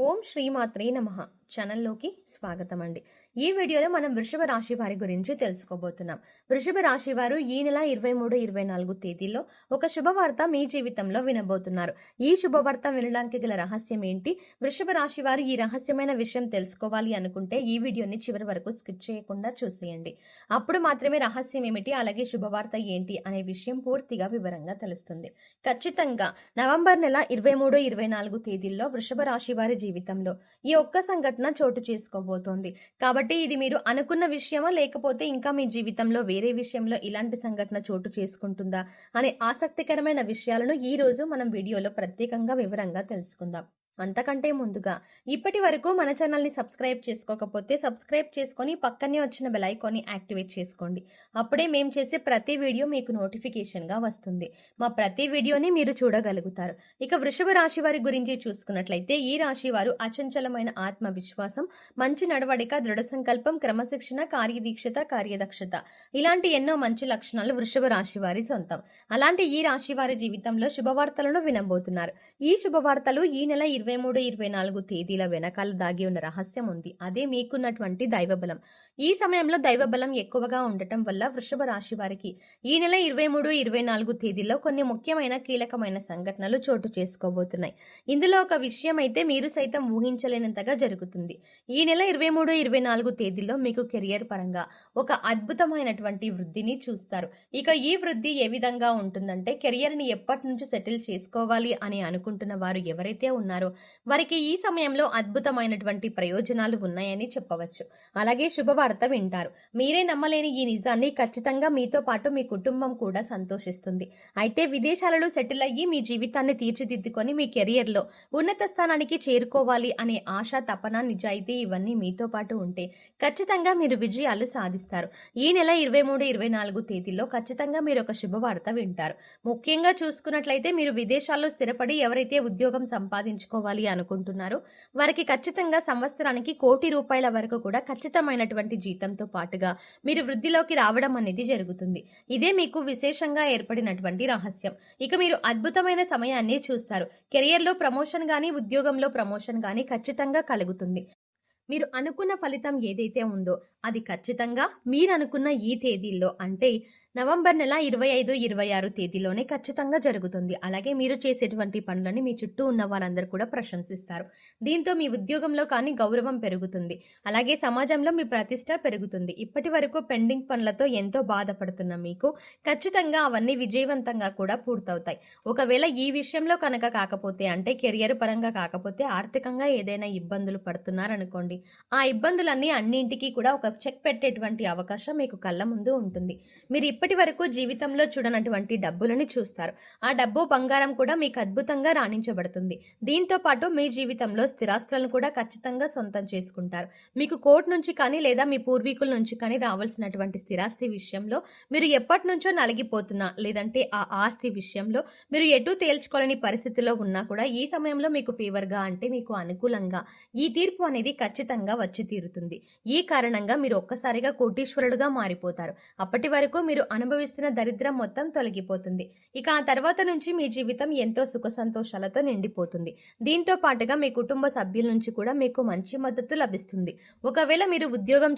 ఓం శ్రీమాత్రే నమః ఛానల్లోకి స్వాగతం అండి. ఈ వీడియోలో మనం వృషభ రాశి వారి గురించి తెలుసుకోబోతున్నాం. వృషభ రాశి వారు ఈ నెల 23, 24 తేదీల్లో ఒక శుభవార్త మీ జీవితంలో వినబోతున్నారు. ఈ శుభవార్త వినడానికి గల రహస్యం ఏంటి? వృషభ రాశి వారు ఈ రహస్యమైన విషయం తెలుసుకోవాలి అనుకుంటే ఈ వీడియోని చివరి వరకు స్కిప్ చేయకుండా చూసేయండి. అప్పుడు మాత్రమే రహస్యం ఏమిటి, అలాగే శుభవార్త ఏంటి అనే విషయం పూర్తిగా వివరంగా తెలుస్తుంది. ఖచ్చితంగా నవంబర్ నెల 23, 24 తేదీల్లో వృషభ రాశి వారి జీవితంలో ఈ ఒక్క సంఘటన చోటు చేసుకోబోతోంది. కాబట్టి ఇది మీరు అనుకున్న విషయమా, లేకపోతే ఇంకా మీ జీవితంలో వేరే విషయంలో ఇలాంటి సంఘటన చోటు చేసుకుంటుందా అనే ఆసక్తికరమైన విషయాలను ఈ రోజు మనం వీడియోలో ప్రత్యేకంగా వివరంగా తెలుసుకుందాం. అంతకంటే ముందుగా ఇప్పటి వరకు మన ఛానల్ని సబ్స్క్రైబ్ చేసుకోకపోతే సబ్స్క్రైబ్ చేసుకొని పక్కనే వచ్చిన బెల్ ఐకాన్ని యాక్టివేట్ చేసుకోండి. అప్పుడే మేము చేసే ప్రతి వీడియో మీకు నోటిఫికేషన్గా వస్తుంది. మా ప్రతి వీడియోని మీరు చూడగలుగుతారు. ఇక వృషభ రాశి వారి గురించి చూసుకున్నట్లయితే ఈ రాశి వారు అచంచలమైన ఆత్మవిశ్వాసం, మంచి నడవడిక, దృఢ సంకల్పం, క్రమశిక్షణ, కార్యదీక్షత, కార్యదక్షత ఇలాంటి ఎన్నో మంచి లక్షణాలు వృషభ రాశి వారి సొంతం. అలాంటి ఈ రాశి వారి జీవితంలో శుభవార్తలను వినబోతున్నారు. ఈ శుభవార్తలు ఈ నెల 23, 24 తేదీల వెనకాల దాగి ఉన్న రహస్యం ఉంది. అదే మీకున్నటువంటి దైవబలం. ఈ సమయంలో దైవబలం ఎక్కువగా ఉండటం వల్ల వృషభ రాశి వారికి ఈ నెల 23, 24 తేదీల్లో కొన్ని ముఖ్యమైన కీలకమైన సంఘటనలు చోటు చేసుకోబోతున్నాయి. ఇందులో ఒక విషయం అయితే మీరు సైతం ఊహించలేనంతగా జరుగుతుంది. ఈ నెల 23, 24 తేదీల్లో మీకు కెరియర్ పరంగా ఒక అద్భుతమైనటువంటి వృద్ధిని చూస్తారు. ఇక ఈ వృద్ధి ఏ విధంగా ఉంటుందంటే, కెరియర్ ని ఎప్పటి నుంచి సెటిల్ చేసుకోవాలి అని అనుకుంటున్న వారు ఎవరైతే ఉన్నారో వారికి ఈ సమయంలో అద్భుతమైనటువంటి ప్రయోజనాలు ఉన్నాయని చెప్పవచ్చు. అలాగే శుభవార్త వింటారు. మీరే నమ్మలేని ఈ నిజాన్ని ఖచ్చితంగా మీతో పాటు మీ కుటుంబం కూడా సంతోషిస్తుంది. అయితే విదేశాలలో సెటిల్ అయ్యి మీ జీవితాన్ని తీర్చిదిద్దుకొని మీ కెరియర్ లో ఉన్నత స్థానానికి చేరుకోవాలి అనే ఆశ, తపన, నిజాయితీ ఇవన్నీ మీతో పాటు ఉంటే ఖచ్చితంగా మీరు విజయాలు సాధిస్తారు. ఈ నెల 23, 24 తేదీల్లో ఖచ్చితంగా మీరు ఒక శుభవార్త వింటారు. ముఖ్యంగా చూసుకున్నట్లయితే మీరు విదేశాల్లో స్థిరపడి ఎవరైతే ఉద్యోగం సంపాదించుకోవాలి అనుకుంటున్నారో వారికి ఖచ్చితంగా సంవత్సరానికి ₹1,00,00,000 వరకు కూడా ఖచ్చితమైనటువంటి జీతంతో పాటుగా మీరు వృద్ధిలోకి రావడం అనేది జరుగుతుంది. ఇదే మీకు విశేషంగా ఏర్పడినటువంటి రహస్యం. ఇక మీరు అద్భుతమైన సమయాన్ని చూస్తారు. కెరియర్లో ప్రమోషన్ గానీ, ఉద్యోగంలో ప్రమోషన్ గానీ ఖచ్చితంగా కలుగుతుంది. మీరు అనుకున్న ఫలితం ఏదైతే ఉందో అది ఖచ్చితంగా మీరు అనుకున్న ఈ తేదీల్లో, అంటే నవంబర్ నెల 25, 26 తేదీలోనే ఖచ్చితంగా జరుగుతుంది. అలాగే మీరు చేసేటువంటి పనులని మీ చుట్టూ ఉన్న వారందరూ కూడా ప్రశంసిస్తారు. దీంతో మీ ఉద్యోగంలో కానీ గౌరవం పెరుగుతుంది. అలాగే సమాజంలో మీ ప్రతిష్ట పెరుగుతుంది. ఇప్పటి వరకు పెండింగ్ పనులతో ఎంతో బాధపడుతున్న మీకు ఖచ్చితంగా అవన్నీ విజయవంతంగా కూడా పూర్తవుతాయి. ఒకవేళ ఈ విషయంలో కనుక కాకపోతే, అంటే కెరియర్ పరంగా కాకపోతే, ఆర్థికంగా ఏదైనా ఇబ్బందులు పడుతున్నారనుకోండి, ఆ ఇబ్బందులన్నీ అన్నింటికీ కూడా ఒక చెక్ పెట్టేటువంటి అవకాశం మీకు కళ్ళ ముందు ఉంటుంది. మీరు ఇప్పటి వరకు జీవితంలో చూడనటువంటి డబ్బులని చూస్తారు. ఆ డబ్బు, బంగారం కూడా మీకు అద్భుతంగా రాణించబడుతుంది. దీంతో పాటు మీ జీవితంలో స్థిరాస్తులను కూడా ఖచ్చితంగా సొంతం చేసుకుంటారు. మీకు కోర్టు నుంచి కానీ లేదా మీ పూర్వీకుల నుంచి కానీ రావాల్సినటువంటి స్థిరాస్తి విషయంలో మీరు ఎప్పటి నుంచో నలిగిపోతున్నా, లేదంటే ఆ ఆస్తి విషయంలో మీరు ఎటు తేల్చుకోలేని పరిస్థితిలో ఉన్నా కూడా ఈ సమయంలో మీకు ఫేవర్గా, అంటే మీకు అనుకూలంగా ఈ తీర్పు అనేది ఖచ్చితంగా వచ్చి తీరుతుంది. ఈ కారణంగా మీరు ఒక్కసారిగా కోటీశ్వరుడుగా మారిపోతారు. అప్పటి వరకు మీరు అనుభవిస్తున్న దరిద్రం మొత్తం తొలగిపోతుంది. ఇక ఆ తర్వాత నుంచి మీ జీవితం ఎంతో సుఖ సంతోషాలతో నిండిపోతుంది. దీంతో పాటుగా మీ కుటుంబ సభ్యుల నుంచి కూడా మీకు మంచి మద్దతు లభిస్తుంది. ఒకవేళ మీరు ఉద్యోగం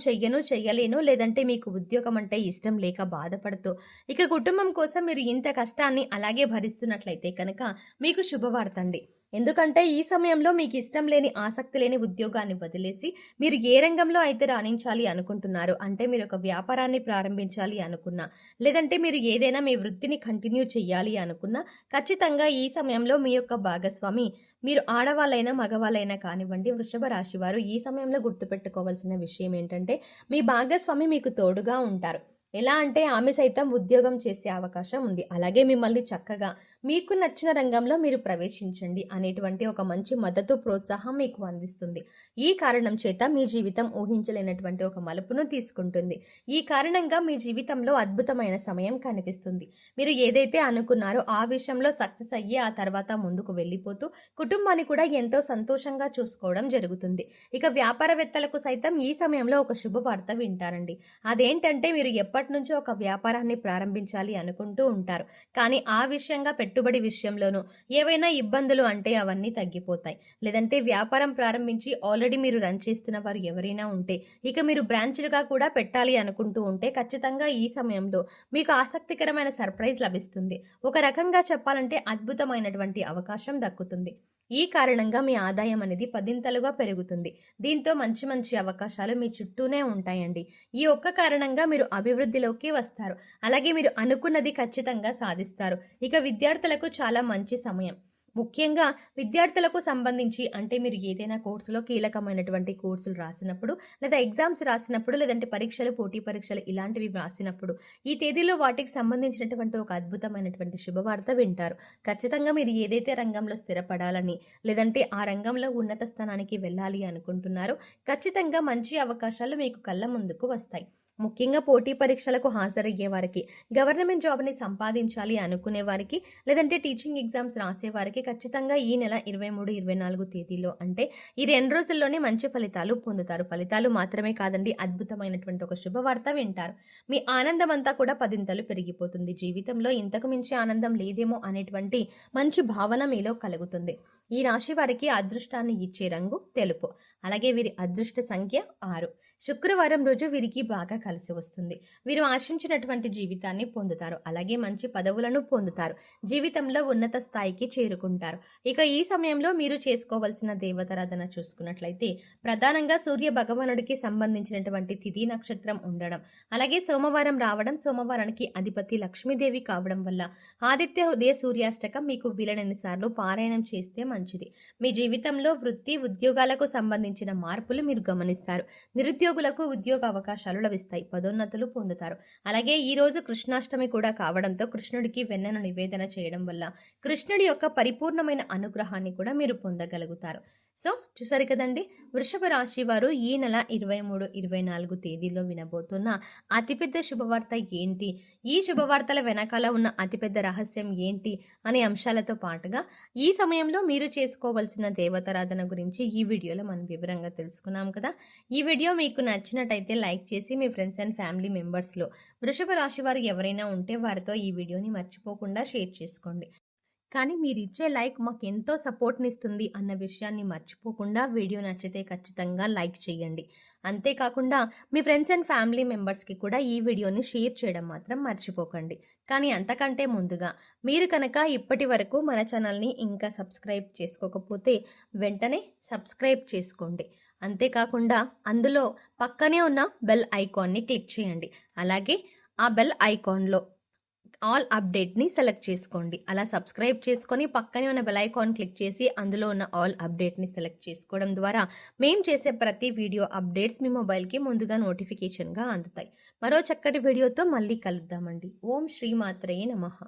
చెయ్యలేను, లేదంటే మీకు ఉద్యోగం అంటే ఇష్టం లేక బాధపడుతూ ఇక కుటుంబం కోసం మీరు ఇంత కష్టాన్ని అలాగే భరిస్తున్నట్లయితే కనుక మీకు శుభవార్త అండి. ఎందుకంటే ఈ సమయంలో మీకు ఇష్టం లేని, ఆసక్తి లేని ఉద్యోగాన్ని వదిలేసి మీరు ఏ రంగంలో అయితే రాణించాలి అనుకుంటున్నారు, అంటే మీరు ఒక వ్యాపారాన్ని ప్రారంభించాలి అనుకున్నా, లేదంటే మీరు ఏదైనా మీ వృత్తిని కంటిన్యూ చేయాలి అనుకున్నా, ఖచ్చితంగా ఈ సమయంలో మీ యొక్క భాగస్వామి, మీరు ఆడవాళ్ళైనా మగవాళ్ళైనా కానివ్వండి, వృషభ రాశి వారు ఈ సమయంలో గుర్తుపెట్టుకోవాల్సిన విషయం ఏంటంటే, మీ భాగస్వామి మీకు తోడుగా ఉంటారు. ఎలా అంటే ఆమె సైతం ఉద్యోగం చేసే అవకాశం ఉంది. అలాగే మిమ్మల్ని చక్కగా మీకు నచ్చిన రంగంలో మీరు ప్రవేశించండి అనేటువంటి ఒక మంచి మద్దతు, ప్రోత్సాహం మీకు అందిస్తుంది. ఈ కారణం చేత మీ జీవితం ఊహించలేనటువంటి ఒక మలుపును తీసుకుంటుంది. ఈ కారణంగా మీ జీవితంలో అద్భుతమైన సమయం కనిపిస్తుంది. మీరు ఏదైతే అనుకున్నారో ఆ విషయంలో సక్సెస్ అయ్యి ఆ తర్వాత ముందుకు వెళ్ళిపోతూ కుటుంబాన్ని కూడా ఎంతో సంతోషంగా చూసుకోవడం జరుగుతుంది. ఇక వ్యాపారవేత్తలకు సైతం ఈ సమయంలో ఒక శుభవార్త వింటారండి. అదేంటంటే, మీరు ఎప్పటి నుంచో ఒక వ్యాపారాన్ని ప్రారంభించాలి అనుకుంటూ ఉంటారు. కానీ ఆ విషయంగా పెట్టుబడి విషయంలోనూ ఏవైనా ఇబ్బందులు అంటే అవన్నీ తగ్గిపోతాయి. లేదంటే వ్యాపారం ప్రారంభించి ఆల్రెడీ మీరు రన్ చేస్తున్న వారు ఎవరైనా ఉంటే, ఇక మీరు బ్రాంచ్లుగా కూడా పెట్టాలి అనుకుంటూ ఉంటే ఖచ్చితంగా ఈ సమయంలో మీకు ఆసక్తికరమైన సర్ప్రైజ్ లభిస్తుంది. ఒక రకంగా చెప్పాలంటే అద్భుతమైనటువంటి అవకాశం దక్కుతుంది. ఈ కారణంగా మీ ఆదాయం అనేది పదింతలుగా పెరుగుతుంది. దీంతో మంచి మంచి అవకాశాలు మీ చుట్టూనే ఉంటాయండి. ఈ ఒక్క కారణంగా మీరు అభివృద్ధిలోకి వస్తారు. అలాగే మీరు అనుకున్నది ఖచ్చితంగా సాధిస్తారు. ఇక విద్యార్థులకు చాలా మంచి సమయం. ముఖ్యంగా విద్యార్థులకు సంబంధించి అంటే మీరు ఏదైనా కోర్సులో కీలకమైనటువంటి కోర్సులు రాసినప్పుడు, లేదా ఎగ్జామ్స్ రాసినప్పుడు, లేదంటే పరీక్షలు, పోటీ పరీక్షలు ఇలాంటివి రాసినప్పుడు ఈ తేదీలో వాటికి సంబంధించినటువంటి ఒక అద్భుతమైనటువంటి శుభవార్త వింటారు. ఖచ్చితంగా మీరు ఏదైతే రంగంలో స్థిరపడాలని, లేదంటే ఆ రంగంలో ఉన్నత స్థానానికి వెళ్ళాలి అనుకుంటున్నారో ఖచ్చితంగా మంచి అవకాశాలు మీకు కళ్ళ ముందుకు వస్తాయి. ముఖ్యంగా పోటీ పరీక్షలకు హాజరయ్యే వారికి, గవర్నమెంట్ జాబ్ని సంపాదించాలి అనుకునే వారికి, లేదంటే టీచింగ్ ఎగ్జామ్స్ రాసేవారికి ఖచ్చితంగా ఈ నెల 23, 24 తేదీలో అంటే ఈ 2 రోజుల్లోనే మంచి ఫలితాలు పొందుతారు. ఫలితాలు మాత్రమే కాదండి, అద్భుతమైనటువంటి ఒక శుభవార్త వింటారు. మీ ఆనందం అంతా కూడా పదింతలు పెరిగిపోతుంది. జీవితంలో ఇంతకు మించి ఆనందం లేదేమో అనేటువంటి మంచి భావన మీలో కలుగుతుంది. ఈ రాశి వారికి అదృష్టాన్ని ఇచ్చే రంగు తెలుపు. అలాగే వీరి అదృష్ట సంఖ్య 6. శుక్రవారం రోజు వీరికి బాగా కలిసి వస్తుంది. వీరు ఆశించినటువంటి జీవితాన్ని పొందుతారు. అలాగే మంచి పదవులను పొందుతారు. జీవితంలో ఉన్నత స్థాయికి చేరుకుంటారు. ఇక ఈ సమయంలో మీరు చేసుకోవాల్సిన దేవతారాధన చూసుకున్నట్లయితే ప్రధానంగా సూర్య భగవానుడికి సంబంధించినటువంటి తిథి నక్షత్రం ఉండడం, అలాగే సోమవారం రావడం, సోమవారానికి అధిపతి లక్ష్మీదేవి కావడం వల్ల ఆదిత్య హృదయ సూర్యాష్టకం మీకు వీలైనన్ని సార్లు పారాయణం చేస్తే మంచిది. మీ జీవితంలో వృత్తి, ఉద్యోగాలకు సంబంధించిన మార్పులు మీరు గమనిస్తారు. నిరుద్యోగులకు ఉద్యోగ అవకాశాలు లభిస్తాయి. పదోన్నతులు పొందుతారు. అలాగే ఈ రోజు కృష్ణాష్టమి కూడా కావడంతో కృష్ణుడికి వెన్నను నివేదన చేయడం వల్ల కృష్ణుడి యొక్క పరిపూర్ణమైన అనుగ్రహాన్ని కూడా మీరు పొందగలుగుతారు. సో చూసారు కదండి, వృషభ రాశి వారు ఈ నెల 23, 24 తేదీల్లో వినబోతున్న అతిపెద్ద శుభవార్త ఏంటి, ఈ శుభవార్తల వెనకాల ఉన్న అతిపెద్ద రహస్యం ఏంటి అనే అంశాలతో పాటుగా ఈ సమయంలో మీరు చేసుకోవాల్సిన దేవతారాధన గురించి ఈ వీడియోలో మనం వివరంగా తెలుసుకున్నాం కదా. ఈ వీడియో మీకు నచ్చినట్టయితే లైక్ చేసి మీ ఫ్రెండ్స్ అండ్ ఫ్యామిలీ మెంబర్స్లో వృషభ రాశి వారు ఎవరైనా ఉంటే వారితో ఈ వీడియోని మర్చిపోకుండా షేర్ చేసుకోండి. కానీ మీరిచ్చే లైక్ మాకు ఎంతో సపోర్ట్ని ఇస్తుంది అన్న విషయాన్ని మర్చిపోకుండా వీడియో నచ్చితే ఖచ్చితంగా లైక్ చేయండి. అంతేకాకుండా మీ ఫ్రెండ్స్ అండ్ ఫ్యామిలీ మెంబర్స్కి కూడా ఈ వీడియోని షేర్ చేయడం మాత్రం మర్చిపోకండి. కానీ అంతకంటే ముందుగా మీరు కనుక ఇప్పటి వరకు మన ఛానల్ని ఇంకా సబ్స్క్రైబ్ చేసుకోకపోతే వెంటనే సబ్స్క్రైబ్ చేసుకోండి. అంతేకాకుండా అందులో పక్కనే ఉన్న బెల్ ఐకాన్ని క్లిక్ చేయండి. అలాగే ఆ బెల్ ఐకాన్లో ఆల్ అప్డేట్ని సెలెక్ట్ చేసుకోండి. అలా సబ్స్క్రైబ్ చేసుకొని పక్కనే ఉన్న బెల్ ఐకాన్ క్లిక్ చేసి అందులో ఉన్న ఆల్ అప్డేట్ని సెలెక్ట్ చేసుకోవడం ద్వారా మేము చేసే ప్రతి వీడియో అప్డేట్స్ మీ మొబైల్కి ముందుగా నోటిఫికేషన్గా అందుతాయి. మరో చక్కటి వీడియోతో మళ్ళీ కలుద్దామండి. ఓం శ్రీమాత్రే నమః.